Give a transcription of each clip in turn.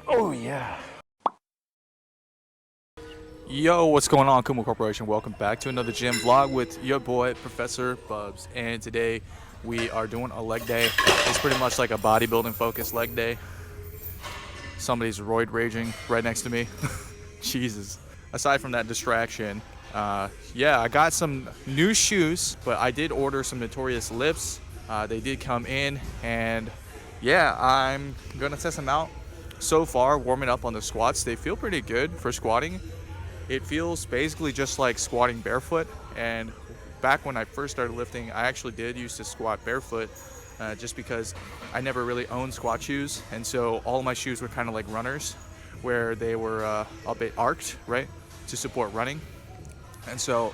Oh yeah. Yo, what's going on, Kumo Corporation? Welcome back to another gym vlog with your boy, Professor Bubs. And today we are doing a leg day. It's pretty much like a bodybuilding focused leg day. Somebody's roid raging right next to me. Jesus. Aside from that distraction, yeah, I got some new shoes, but I did order some Notorious lifts. They did come in, and yeah, I'm gonna test them out. So far, warming up on the squats, they feel pretty good for squatting. It feels basically just like squatting barefoot. And back when I first started lifting, I actually did used to squat barefoot just because I never really owned squat shoes. And so all of my shoes were kind of like runners, where they were a bit arched, right, to support running. And so,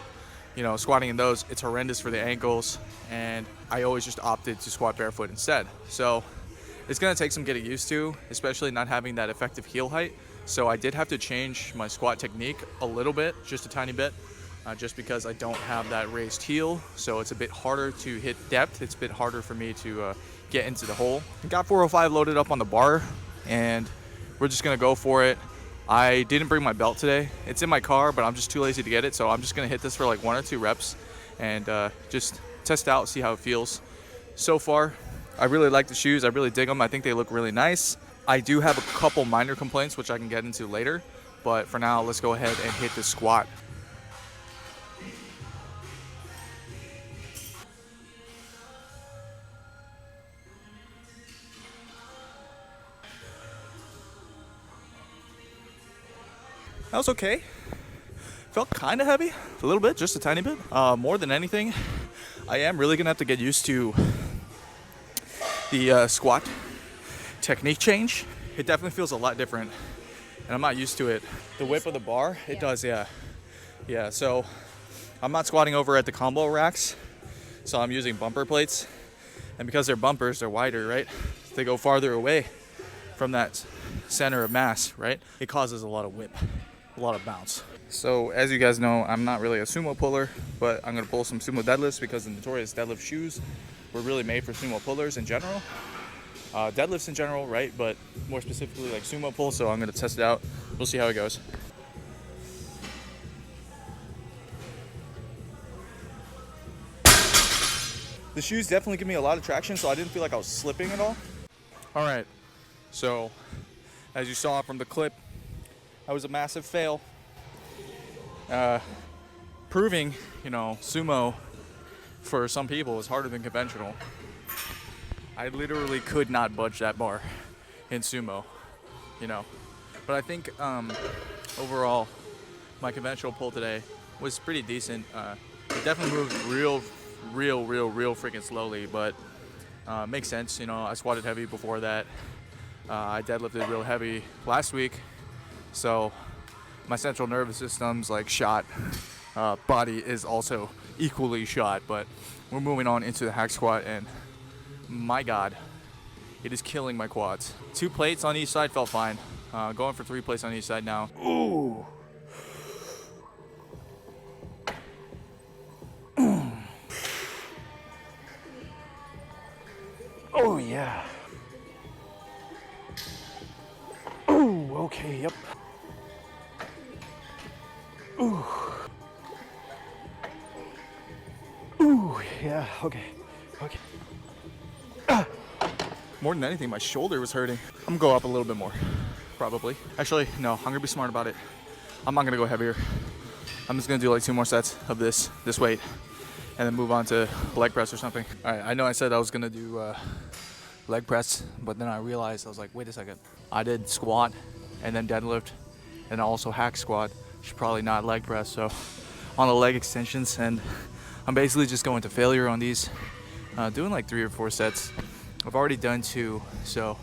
squatting in those, it's horrendous for the ankles. And I always just opted to squat barefoot instead. So it's going to take some getting used to, especially not having that effective heel height. So I did have to change my squat technique a little bit, just a tiny bit, just because I don't have that raised heel. So it's a bit harder to hit depth. It's a bit harder for me to get into the hole. Got 405 loaded up on the bar, and we're just going to go for it. I didn't bring my belt today. It's in my car, but I'm just too lazy to get it. So I'm just going to hit this for like 1 or 2 reps and just test out, see how it feels. So far, I really like the shoes. I really dig them. I think they look really nice. I do have a couple minor complaints, which I can get into later. But for now, let's go ahead and hit the squat. That was okay. Felt kind of heavy, a little bit, just a tiny bit. More than anything, I am really gonna have to get used to the squat technique change. It definitely feels a lot different, and I'm not used to it. The whip of the bar, it does, yeah. Yeah, so I'm not squatting over at the combo racks, so I'm using bumper plates. And because they're bumpers, they're wider, right? They go farther away from that center of mass, right? It causes a lot of whip, a lot of bounce. So as you guys know, I'm not really a sumo puller, but I'm gonna pull some sumo deadlifts because the Notorious deadlift shoes were really made for sumo pullers in general. Deadlifts in general, right? But more specifically like sumo pull, so I'm gonna test it out. We'll see how it goes. The shoes definitely give me a lot of traction, so I didn't feel like I was slipping at all. All right, so as you saw from the clip, that was a massive fail. Proving, sumo for some people is harder than conventional. I literally could not budge that bar in sumo, But I think overall, my conventional pull today was pretty decent. It definitely moved real freaking slowly, but makes sense. I squatted heavy before that. I deadlifted real heavy last week, so my central nervous system's like shot. Body is also equally shot, but we're moving on into the hack squat, and my God, it is killing my quads. 2 plates on each side felt fine. Going for 3 plates on each side now. Ooh. Oh yeah. Ooh, okay, yep. Ooh. Ooh, yeah, okay. Okay. More than anything, my shoulder was hurting. I'm gonna go up a little bit more, probably. Actually, no, I'm gonna be smart about it. I'm not gonna go heavier. I'm just gonna do like 2 more sets of this weight, and then move on to leg press or something. All right, I know I said I was gonna do leg press, but then I realized, I was like, wait a second. I did squat, and then deadlift, and also hack squat. Should probably not leg press, so on the leg extensions, and I'm basically just going to failure on these, doing like 3 or 4 sets. I've already done 2, so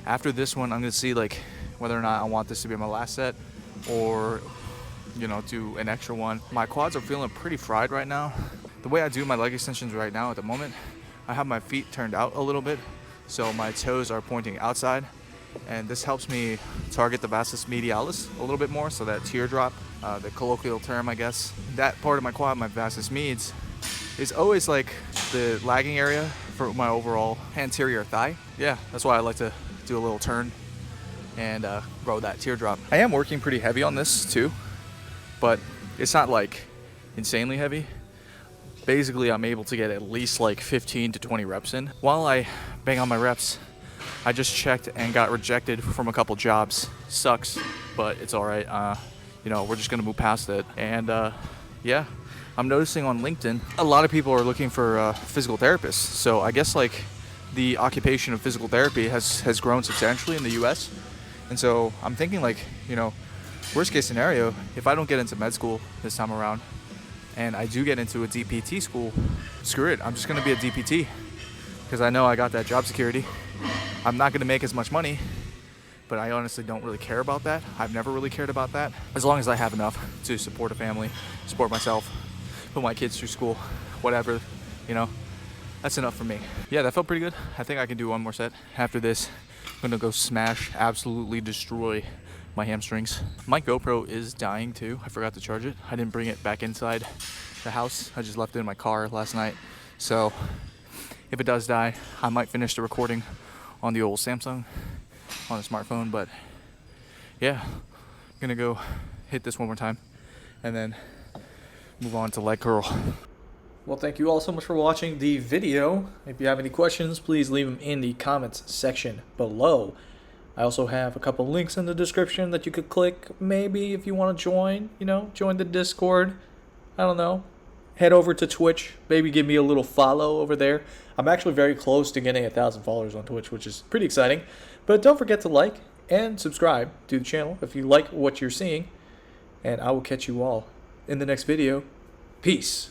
after this one, I'm gonna see like whether or not I want this to be my last set, or do an extra one. My quads are feeling pretty fried right now. The way I do my leg extensions right now at the moment, I have my feet turned out a little bit, so my toes are pointing outside, and this helps me target the vastus medialis a little bit more, so that teardrop, the colloquial term, I guess. That part of my quad, my vastus medius, is always like the lagging area for my overall anterior thigh. Yeah, that's why I like to do a little turn and grow that teardrop. I am working pretty heavy on this too, but it's not like insanely heavy. Basically, I'm able to get at least like 15 to 20 reps in. While I bang on my reps, I just checked and got rejected from a couple jobs. Sucks, but it's all right. You know, we're just gonna move past it. And yeah, I'm noticing on LinkedIn, a lot of people are looking for physical therapists. So I guess like the occupation of physical therapy has grown substantially in the U.S. And so I'm thinking like, you know, worst case scenario, if I don't get into med school this time around, and I do get into a DPT school, screw it, I'm just gonna be a DPT, because I know I got that job security. I'm not gonna make as much money, but I honestly don't really care about that. I've never really cared about that. As long as I have enough to support a family, support myself, put my kids through school, whatever, you know, that's enough for me. Yeah, that felt pretty good. I think I can do one more set. After this, I'm gonna go smash, absolutely destroy my hamstrings. My GoPro is dying too. I forgot to charge it. I didn't bring it back inside the house. I just left it in my car last night. So if it does die, I might finish the recording on the old Samsung on a smartphone. But yeah, I'm gonna go hit this one more time and then move on to leg curl. Well, thank you all so much for watching the video. If you have any questions, please leave them in the comments section below. I also have a couple links in the description that you could click, maybe if you want to join, you know, join the Discord. I don't know. Head over to Twitch, maybe give me a little follow over there. I'm actually very close to getting 1,000 followers on Twitch, which is pretty exciting. But don't forget to like and subscribe to the channel if you like what you're seeing. And I will catch you all in the next video. Peace.